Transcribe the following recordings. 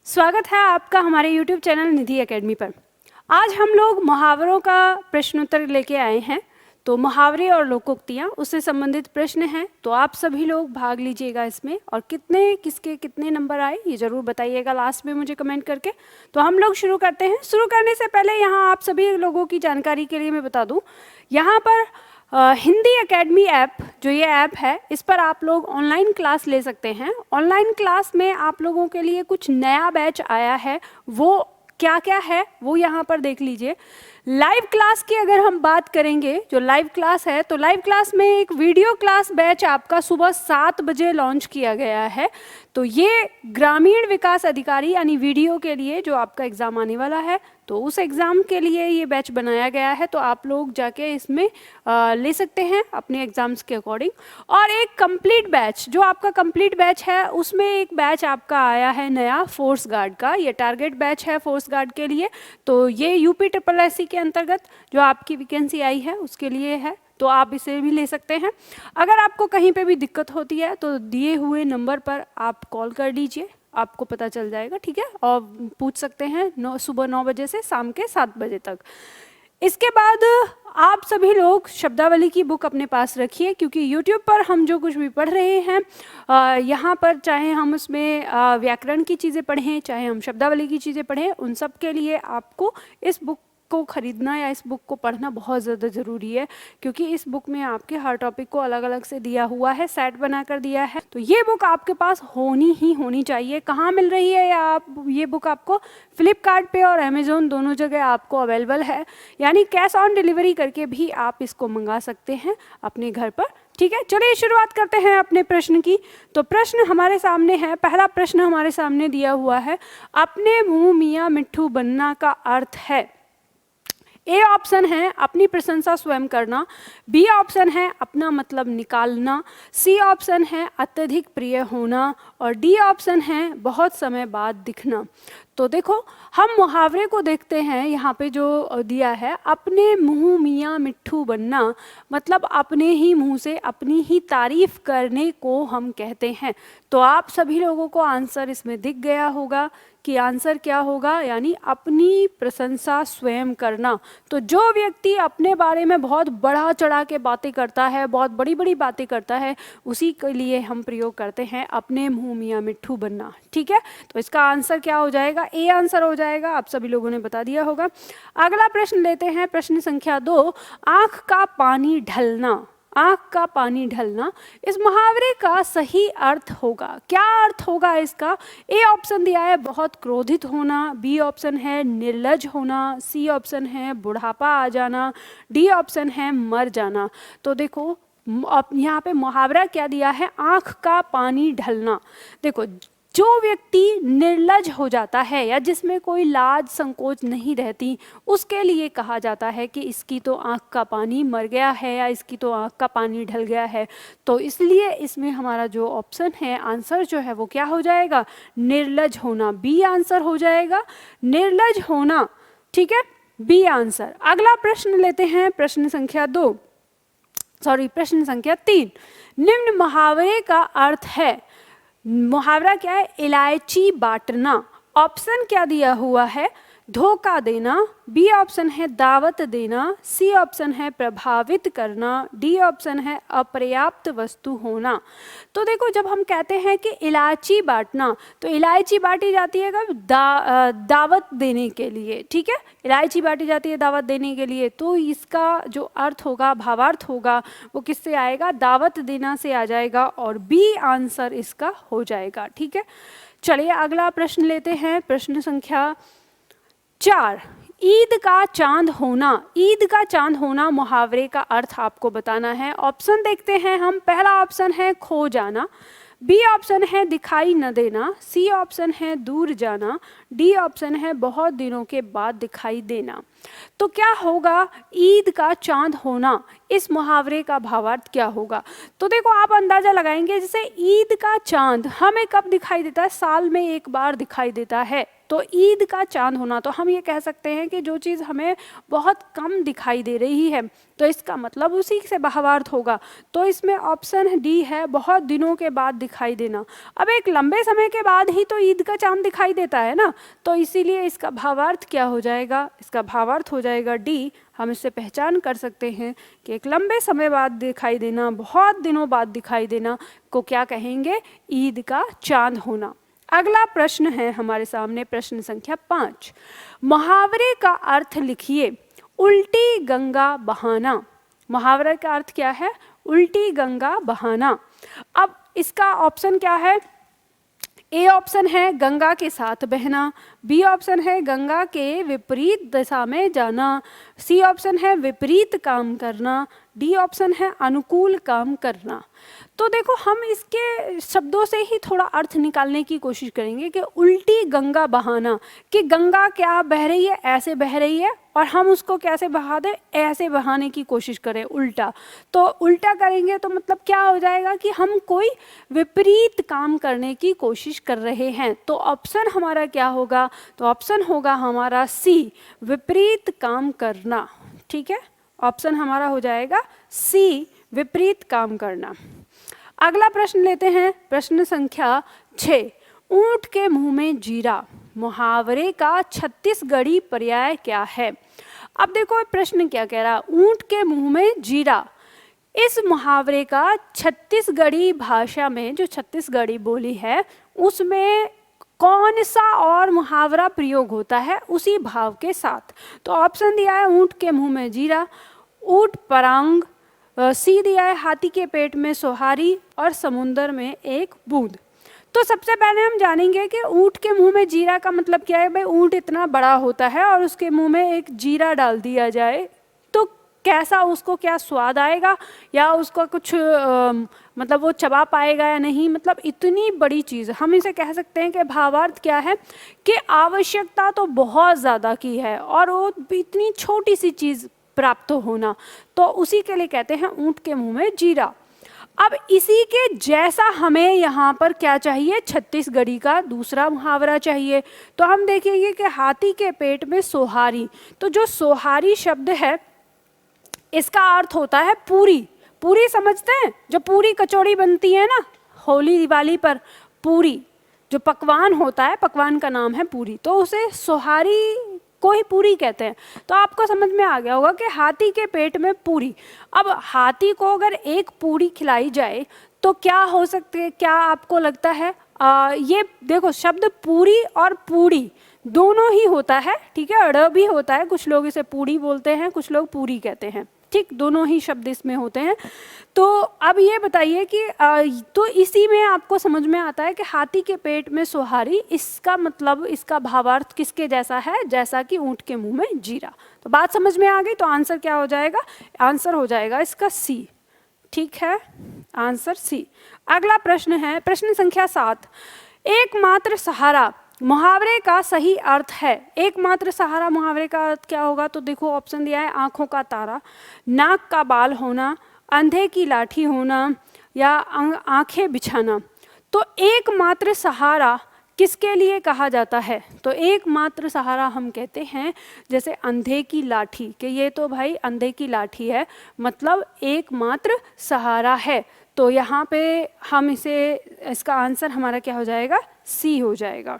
स्वागत है आपका हमारे YouTube चैनल निधि एकेडमी पर। आज हम लोग मुहावरों का प्रश्नोत्तर लेके आए हैं। तो मुहावरे और लोकोक्तियाँ उससे संबंधित प्रश्न हैं, तो आप सभी लोग भाग लीजिएगा इसमें और किसके कितने नंबर आए ये ज़रूर बताइएगा लास्ट में मुझे कमेंट करके। तो हम लोग शुरू करते हैं। शुरू करने से पहले यहाँ आप सभी लोगों की जानकारी के लिए मैं बता दूँ, यहाँ पर हिंदी एकेडमी ऐप जो ये ऐप है, इस पर आप लोग ऑनलाइन क्लास ले सकते हैं। ऑनलाइन क्लास में आप लोगों के लिए कुछ नया बैच आया है, वो क्या क्या है वो यहाँ पर देख लीजिए। लाइव क्लास की अगर हम बात करेंगे, जो लाइव क्लास है, तो लाइव क्लास में एक वीडियो क्लास बैच आपका सुबह 7 बजे लॉन्च किया गया है। तो ये ग्रामीण विकास अधिकारी यानी वीडियो के लिए जो आपका एग्ज़ाम आने वाला है, तो उस एग्ज़ाम के लिए ये बैच बनाया गया है। तो आप लोग जाके इसमें ले सकते हैं अपने एग्ज़ाम्स के अकॉर्डिंग। और एक कंप्लीट बैच, जो आपका कंप्लीट बैच है, उसमें एक बैच आपका आया है नया फोर्स गार्ड का। ये टारगेट बैच है फोर्स गार्ड के लिए। तो ये UPSSC के अंतर्गत जो आपकी वैकेंसी आई है उसके लिए है, तो आप इसे भी ले सकते हैं। अगर आपको कहीं पे भी दिक्कत होती है तो दिए हुए नंबर पर आप कॉल कर लीजिए, आपको पता चल जाएगा, ठीक है। और पूछ सकते हैं सुबह 9 बजे से शाम के 7 बजे तक। इसके बाद आप सभी लोग शब्दावली की बुक अपने पास रखिए, क्योंकि YouTube पर हम जो कुछ भी पढ़ रहे हैं, यहाँ पर चाहे हम उसमें व्याकरण की चीज़ें पढ़ें, चाहे हम शब्दावली की चीज़ें पढ़ें, उन सब के लिए आपको इस बुक को खरीदना या इस बुक को पढ़ना बहुत ज़्यादा ज़रूरी है, क्योंकि इस बुक में आपके हर टॉपिक को अलग अलग से दिया हुआ है, सेट बना कर दिया है। तो ये बुक आपके पास होनी ही होनी चाहिए। कहाँ मिल रही है या आप ये बुक आपको फ्लिपकार्ट पे और अमेज़ोन दोनों जगह आपको अवेलेबल है, यानी कैश ऑन डिलीवरी करके भी आप इसको मंगा सकते हैं अपने घर पर, ठीक है। चलिए शुरुआत करते हैं अपने प्रश्न की। तो प्रश्न हमारे सामने है, पहला प्रश्न हमारे सामने दिया हुआ है, अपने मुँह मियाँ मिट्ठू बनना का अर्थ है। ए ऑप्शन है अपनी प्रशंसा स्वयं करना, बी ऑप्शन है अपना मतलब निकालना, सी ऑप्शन है अत्यधिक प्रिय होना, और डी ऑप्शन है बहुत समय बाद दिखना। तो देखो, हम मुहावरे को देखते हैं यहाँ पे जो दिया है, अपने मुँह मियाँ मिट्ठू बनना, मतलब अपने ही मुँह से अपनी ही तारीफ करने को हम कहते हैं। तो आप सभी लोगों को आंसर इसमें दिख गया होगा कि आंसर क्या होगा, यानी अपनी प्रशंसा स्वयं करना। तो जो व्यक्ति अपने बारे में बहुत बढ़ा चढ़ा के बातें करता है, बहुत बड़ी बड़ी बातें करता है, उसी के लिए हम प्रयोग करते हैं अपने मुँह मियाँ मिट्ठू बनना, ठीक है। तो इसका आंसर क्या हो जाएगा? ए आंसर हो जाएगा। आप सभी लोगों ने बता दिया होगा। अगला प्रश्न लेते हैं, प्रश्न संख्या 2, आँख का पानी ढलना। आँख का पानी ढलना, इस मुहावरे का सही अर्थ होगा, क्या अर्थ होगा इसका? ए ऑप्शन दिया है बहुत क्रोधित होना, बी ऑप्शन है निर्लज होना, सी ऑप्शन है बुढ़ापा आ जाना, डी ऑप्शन है मर जाना। तो देखो, यहाँ पे मुहावरा क्या दिया है? आँख का पानी ढलना। देखो, जो व्यक्ति निर्लज हो जाता है या जिसमें कोई लाज संकोच नहीं रहती, उसके लिए कहा जाता है कि इसकी तो आँख का पानी मर गया है या इसकी तो आँख का पानी ढल गया है। तो इसलिए इसमें हमारा जो ऑप्शन है, आंसर जो है वो क्या हो जाएगा? निर्लज होना। बी आंसर हो जाएगा, निर्लज होना, ठीक है, बी आंसर। अगला प्रश्न लेते हैं, प्रश्न संख्या 3। निम्न मुहावरे का अर्थ है, मुहावरा क्या है? इलायची बांटना। ऑप्शन क्या दिया हुआ है? धोखा देना, बी ऑप्शन है दावत देना, सी ऑप्शन है प्रभावित करना, डी ऑप्शन है अपर्याप्त वस्तु होना। तो देखो, जब हम कहते हैं कि इलायची बांटना, तो इलायची बांटी जाती है कब? दावत देने के लिए, ठीक है। इलायची बांटी जाती है दावत देने के लिए, तो इसका जो अर्थ होगा, भावार्थ होगा, वो किससे आएगा? दावत देना से आ जाएगा, और बी आंसर इसका हो जाएगा, ठीक है। चलिए अगला प्रश्न लेते हैं, प्रश्न संख्या 4, ईद का चांद होना। ईद का चांद होना मुहावरे का अर्थ आपको बताना है। ऑप्शन देखते हैं हम। पहला ऑप्शन है खो जाना, बी ऑप्शन है दिखाई न देना, सी ऑप्शन है दूर जाना, डी ऑप्शन है बहुत दिनों के बाद दिखाई देना। तो क्या होगा ईद का चांद होना? इस मुहावरे का भावार्थ क्या होगा। तो देखो आप अंदाजा लगाएंगे, जैसे ईद का चांद हमें कब दिखाई देता है, साल में एक बार दिखाई देता है। तो ईद का चांद होना, तो हम ये कह सकते हैं कि जो चीज़ हमें बहुत कम दिखाई दे रही है, तो इसका मतलब उसी से भावार्थ होगा। तो इसमें ऑप्शन डी है, बहुत दिनों के बाद दिखाई देना। अब एक लंबे समय के बाद ही तो ईद का चांद दिखाई देता है ना, तो इसीलिए इसका भावार्थ क्या हो जाएगा, इसका भावार्थ हो जाएगा डी। हम इससे पहचान कर सकते हैं कि एक लंबे समय बाद दिखाई देना, बहुत दिनों बाद दिखाई देना को क्या कहेंगे, ईद का चांद होना। अगला प्रश्न है हमारे सामने, प्रश्न संख्या 5। मुहावरे का अर्थ लिखिए, उल्टी गंगा बहाना। मुहावरे का अर्थ क्या है, उल्टी गंगा बहाना। अब इसका ऑप्शन क्या है, ए ऑप्शन है गंगा के साथ बहना, बी ऑप्शन है गंगा के विपरीत दिशा में जाना, सी ऑप्शन है विपरीत काम करना, डी ऑप्शन है अनुकूल काम करना। तो देखो हम इसके शब्दों से ही थोड़ा अर्थ निकालने की कोशिश करेंगे कि उल्टी गंगा बहाना, कि गंगा क्या बह रही है, ऐसे बह रही है और हम उसको कैसे बहा दें, ऐसे बहाने की कोशिश करें उल्टा। तो उल्टा करेंगे तो मतलब क्या हो जाएगा कि हम कोई विपरीत काम करने की कोशिश कर रहे हैं। तो ऑप्शन हमारा क्या होगा, तो ऑप्शन होगा हमारा सी, विपरीत काम करना। ठीक है, ऑप्शन हमारा हो जाएगा सी, विपरीत काम करना। अगला प्रश्न लेते हैं, प्रश्न संख्या 6। ऊंट के मुंह में जीरा, मुहावरे का छत्तीसगढ़ी पर्याय क्या है। अब देखो प्रश्न क्या कह रहा, ऊंट के मुंह में जीरा। इस मुहावरे का छत्तीसगढ़ी भाषा में, जो छत्तीसगढ़ी बोली है, उसमें कौन सा और मुहावरा प्रयोग होता है उसी भाव के साथ। तो ऑप्शन दिया है ऊंट के मुंह में जीरा, ऊंट परांग, सी दिया है हाथी के पेट में सोहारी, और समुंदर में एक बूंद। तो सबसे पहले हम जानेंगे कि ऊंट के मुंह में जीरा का मतलब क्या है। भाई ऊंट इतना बड़ा होता है और उसके मुंह में एक जीरा डाल दिया जाए तो कैसा, उसको क्या स्वाद आएगा, या उसका कुछ मतलब वो चबा पाएगा या नहीं। मतलब इतनी बड़ी चीज़, हम इसे कह सकते हैं कि भावार्थ क्या है कि आवश्यकता तो बहुत ज़्यादा की है और वो इतनी छोटी सी चीज़ प्राप्त होना, तो उसी के लिए कहते हैं ऊंट के मुंह में जीरा। अब इसी के जैसा हमें यहाँ पर क्या चाहिए, छत्तीसगढ़ी का दूसरा मुहावरा चाहिए। तो हम देखेंगे कि हाथी के पेट में सोहारी। तो जो सोहारी शब्द है इसका अर्थ होता है पूरी। पूरी समझते हैं, जो पूरी कचौड़ी बनती है ना होली दिवाली पर, पूरी जो पकवान होता है, पकवान का नाम है पूरी, तो उसे सोहारी को ही पूरी कहते हैं। तो आपको समझ में आ गया होगा कि हाथी के पेट में पूरी। अब हाथी को अगर एक पूरी खिलाई जाए तो क्या हो सकते है, क्या आपको लगता है, ये देखो शब्द पूरी और पूड़ी दोनों ही होता है, ठीक है, अड़ भी होता है, कुछ लोग इसे पूड़ी बोलते हैं, कुछ लोग पूरी कहते हैं, ठीक, दोनों ही शब्द इसमें होते हैं। तो अब ये बताइए कि तो इसी में आपको समझ में आता है कि हाथी के पेट में सोहारी, इसका मतलब, इसका भावार्थ किसके जैसा है, जैसा कि ऊंट के मुंह में जीरा। तो बात समझ में आ गई। तो आंसर क्या हो जाएगा, आंसर हो जाएगा इसका सी। ठीक है, आंसर सी। अगला प्रश्न है, प्रश्न संख्या 7। एकमात्र सहारा मुहावरे का सही अर्थ है। एकमात्र सहारा मुहावरे का अर्थ क्या होगा, तो देखो ऑप्शन दिया है आंखों का तारा, नाक का बाल होना, अंधे की लाठी होना, या आंखें बिछाना। तो एकमात्र सहारा किसके लिए कहा जाता है, तो एकमात्र सहारा हम कहते हैं जैसे अंधे की लाठी, कि ये तो भाई अंधे की लाठी है, मतलब एकमात्र सहारा है। तो यहाँ पे हम इसे, इसका आंसर हमारा क्या हो जाएगा, सी हो जाएगा।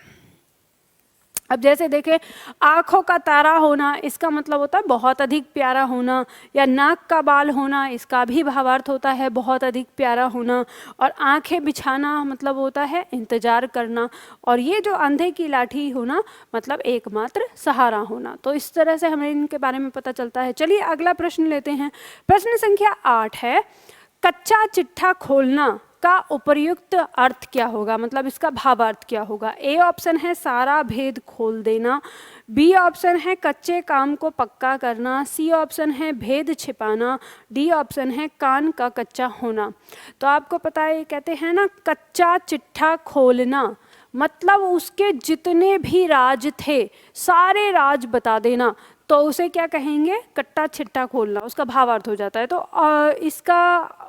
अब जैसे देखें, आँखों का तारा होना, इसका मतलब होता है बहुत अधिक प्यारा होना, या नाक का बाल होना, इसका भी भावार्थ होता है बहुत अधिक प्यारा होना, और आंखें बिछाना मतलब होता है इंतजार करना, और ये जो अंधे की लाठी होना मतलब एकमात्र सहारा होना। तो इस तरह से हमें इनके बारे में पता चलता है। चलिए अगला प्रश्न लेते हैं। प्रश्न संख्या 8 है, कच्चा चिट्ठा खोलना का उपर्युक्त अर्थ क्या होगा, मतलब इसका भावार्थ क्या होगा। ए ऑप्शन है सारा भेद खोल देना, बी ऑप्शन है कच्चे काम को पक्का करना, सी ऑप्शन है भेद छिपाना, डी ऑप्शन है कान का कच्चा होना। तो आपको पता है, कहते हैं ना कच्चा चिट्ठा खोलना, मतलब उसके जितने भी राज थे सारे राज बता देना। तो उसे क्या कहेंगे, कट्टा छिट्टा खोलना, उसका भावार्थ हो जाता है। तो इसका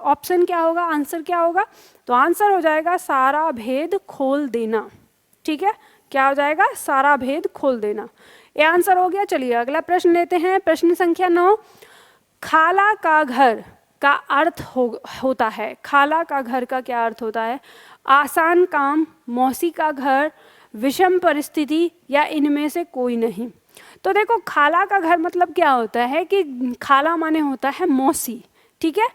ऑप्शन क्या होगा, आंसर क्या होगा, तो आंसर हो जाएगा सारा भेद खोल देना। ठीक है, क्या हो जाएगा, सारा भेद खोल देना। ये आंसर हो गया। चलिए अगला प्रश्न लेते हैं, प्रश्न संख्या 9। खाला का घर का अर्थ होता है, खाला का घर का क्या अर्थ होता है, आसान काम, मौसी का घर, विषम परिस्थिति, या इनमें से कोई नहीं। तो देखो खाला का घर मतलब क्या होता है कि खाला माने होता है मौसी। ठीक है,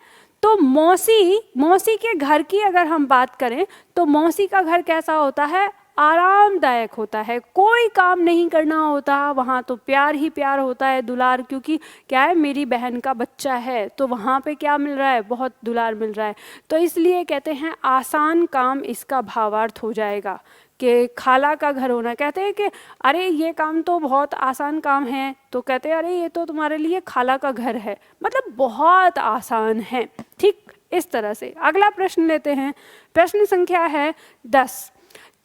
तो मौसी के घर की अगर हम बात करें तो मौसी का घर कैसा होता है, आरामदायक होता है, कोई काम नहीं करना होता वहाँ, तो प्यार ही प्यार होता है, दुलार, क्योंकि क्या है, मेरी बहन का बच्चा है तो वहाँ पे क्या मिल रहा है, बहुत दुलार मिल रहा है। तो इसलिए कहते हैं आसान काम इसका भावार्थ हो जाएगा कि खाला का घर होना। कहते हैं कि अरे ये काम तो बहुत आसान काम है, तो कहते हैं अरे ये तो तुम्हारे लिए खाला का घर है, मतलब बहुत आसान है। ठीक, इस तरह से। अगला प्रश्न लेते हैं, प्रश्न संख्या है 10।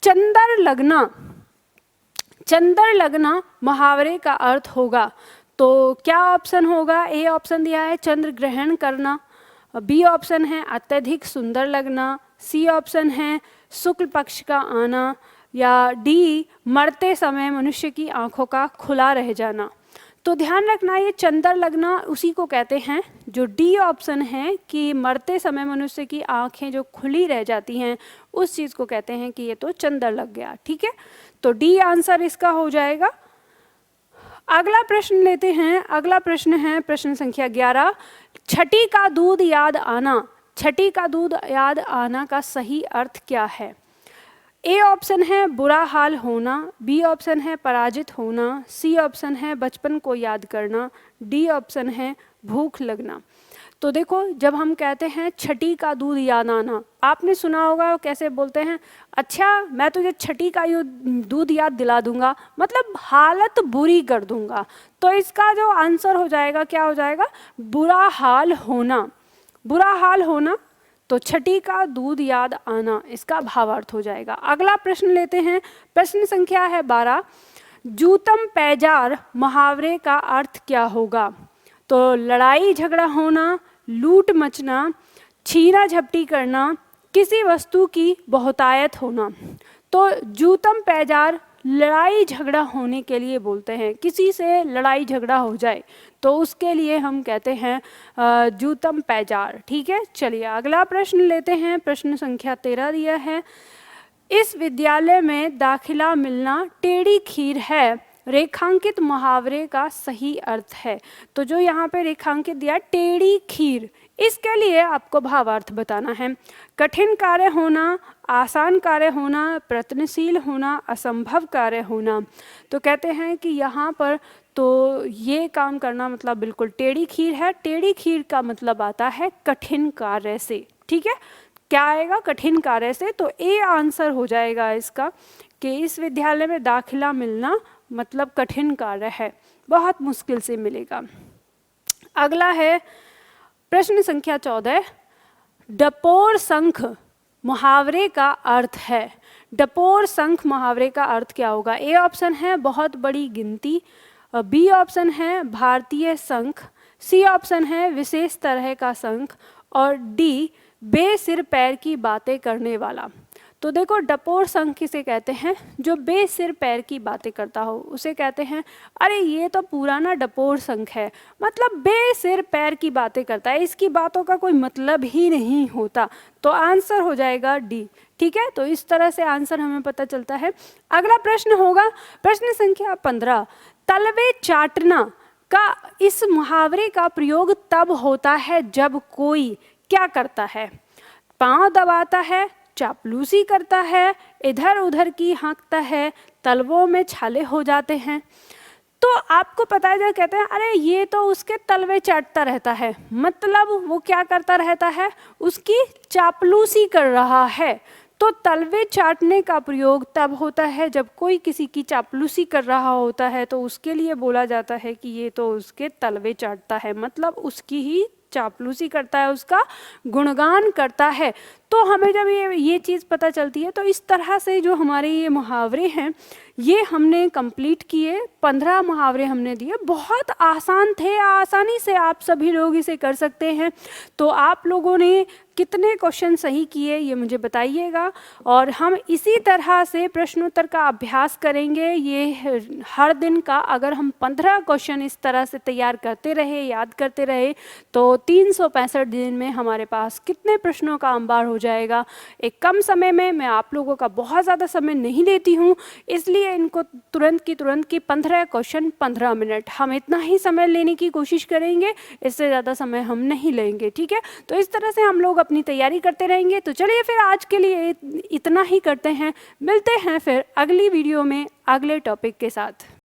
चंदर लगना, चंदर लगना मुहावरे का अर्थ होगा, तो क्या ऑप्शन होगा, ए ऑप्शन दिया है चंद्र ग्रहण करना, बी ऑप्शन है अत्यधिक सुंदर लगना, सी ऑप्शन है शुक्ल पक्ष का आना, या डी मरते समय मनुष्य की आंखों का खुला रह जाना। तो ध्यान रखना ये चंदर लगना उसी को कहते हैं, जो डी ऑप्शन है कि मरते समय मनुष्य की आंखें जो खुली रह जाती हैं उस चीज़ को कहते हैं कि ये तो चंदर लग गया। ठीक है, तो डी आंसर इसका हो जाएगा। अगला प्रश्न लेते हैं, अगला प्रश्न है प्रश्न संख्या 11। छठी का दूध याद आना, छठी का दूध याद आना का सही अर्थ क्या है। ए ऑप्शन है बुरा हाल होना, बी ऑप्शन है पराजित होना, सी ऑप्शन है बचपन को याद करना, डी ऑप्शन है भूख लगना। तो देखो जब हम कहते हैं छठी का दूध याद आना, आपने सुना होगा कैसे बोलते हैं, अच्छा मैं तुझे छठी का दूध याद दिला दूंगा, मतलब हालत बुरी कर दूंगा। तो इसका जो आंसर हो जाएगा क्या हो जाएगा, बुरा हाल होना, बुरा हाल होना। तो छठी का दूध याद आना इसका भावार्थ हो जाएगा। अगला प्रश्न लेते हैं, प्रश्न संख्या है 12। जूतम पैजार मुहावरे का अर्थ क्या होगा। तो लड़ाई झगड़ा होना, लूट मचना, छीना झपटी करना, किसी वस्तु की बहुतायत होना। तो जूतम पैजार लड़ाई झगड़ा होने के लिए बोलते हैं, किसी से लड़ाई झगड़ा हो जाए तो उसके लिए हम कहते हैं जूतम पैजार। ठीक है, चलिए अगला प्रश्न लेते हैं, प्रश्न संख्या 13 दिया है। इस विद्यालय में दाखिला मिलना टेढ़ी खीर है, रेखांकित मुहावरे का सही अर्थ है। तो जो यहाँ पे रेखांकित दिया टेढ़ी खीर, इसके लिए आपको भावार्थ बताना है। कठिन कार्य होना, आसान कार्य होना, प्रयत्नशील होना, असंभव कार्य होना। तो कहते हैं कि यहाँ पर तो ये काम करना मतलब बिल्कुल टेढ़ी खीर है। टेढ़ी खीर का मतलब आता है कठिन कार्य से। ठीक है, क्या आएगा, कठिन कार्य से। तो ए आंसर हो जाएगा इसका कि इस विद्यालय में दाखिला मिलना मतलब कठिन कार्य है, बहुत मुश्किल से मिलेगा। अगला है प्रश्न संख्या 14। डपोर शंख मुहावरे का अर्थ है। डपोर शंख मुहावरे का अर्थ क्या होगा। ए ऑप्शन है बहुत बड़ी गिनती, बी ऑप्शन है भारतीय शंख, सी ऑप्शन है विशेष तरह का शंख, और डी बेसिर पैर की बातें करने वाला। तो देखो डपोर शंख किसे कहते हैं, जो बेसिर पैर की बातें करता हो उसे कहते हैं अरे ये तो पुराना डपोर शंख है, मतलब बेसिर पैर की बातें करता है, इसकी बातों का कोई मतलब ही नहीं होता। तो आंसर हो जाएगा डी। ठीक है, तो इस तरह से आंसर हमें पता चलता है। अगला प्रश्न होगा प्रश्न संख्या 15। तलवे चाटना का इस मुहावरे का प्रयोग तब होता है जब कोई क्या करता है, पांव दबाता है, चापलूसी करता है, इधर उधर की हाँकता है, तलवों में छाले हो जाते हैं। तो आपको पता है, जब कहते हैं अरे ये तो उसके तलवे चाटता रहता है, मतलब वो क्या करता रहता है, उसकी चापलूसी कर रहा है। तो तलवे चाटने का प्रयोग तब होता है जब कोई किसी की चापलूसी कर रहा होता है, तो उसके लिए बोला जाता है कि ये तो उसके तलवे चाटता है, मतलब उसकी ही चापलूसी करता है, उसका गुणगान करता है। तो हमें जब ये चीज़ पता चलती है, तो इस तरह से जो हमारे ये मुहावरे हैं ये हमने कंप्लीट किए। 15 मुहावरे हमने दिए, बहुत आसान थे, आसानी से आप सभी लोग इसे कर सकते हैं। तो आप लोगों ने कितने क्वेश्चन सही किए ये मुझे बताइएगा, और हम इसी तरह से प्रश्नोत्तर का अभ्यास करेंगे ये हर दिन का। अगर हम 15 क्वेश्चन इस तरह से तैयार करते रहे, याद करते रहे, तो 365 दिन में हमारे पास कितने प्रश्नों का अंबार हो जाएगा एक कम समय में। मैं आप लोगों का बहुत ज़्यादा समय नहीं लेती हूँ, इसलिए इनको तुरंत की 15 क्वेश्चन 15 मिनट, हम इतना ही समय लेने की कोशिश करेंगे, इससे ज़्यादा समय हम नहीं लेंगे, ठीक है। तो इस तरह से हम लोग अपनी तैयारी करते रहेंगे। तो चलिए फिर आज के लिए इतना ही करते हैं, मिलते हैं फिर अगली वीडियो में अगले टॉपिक के साथ।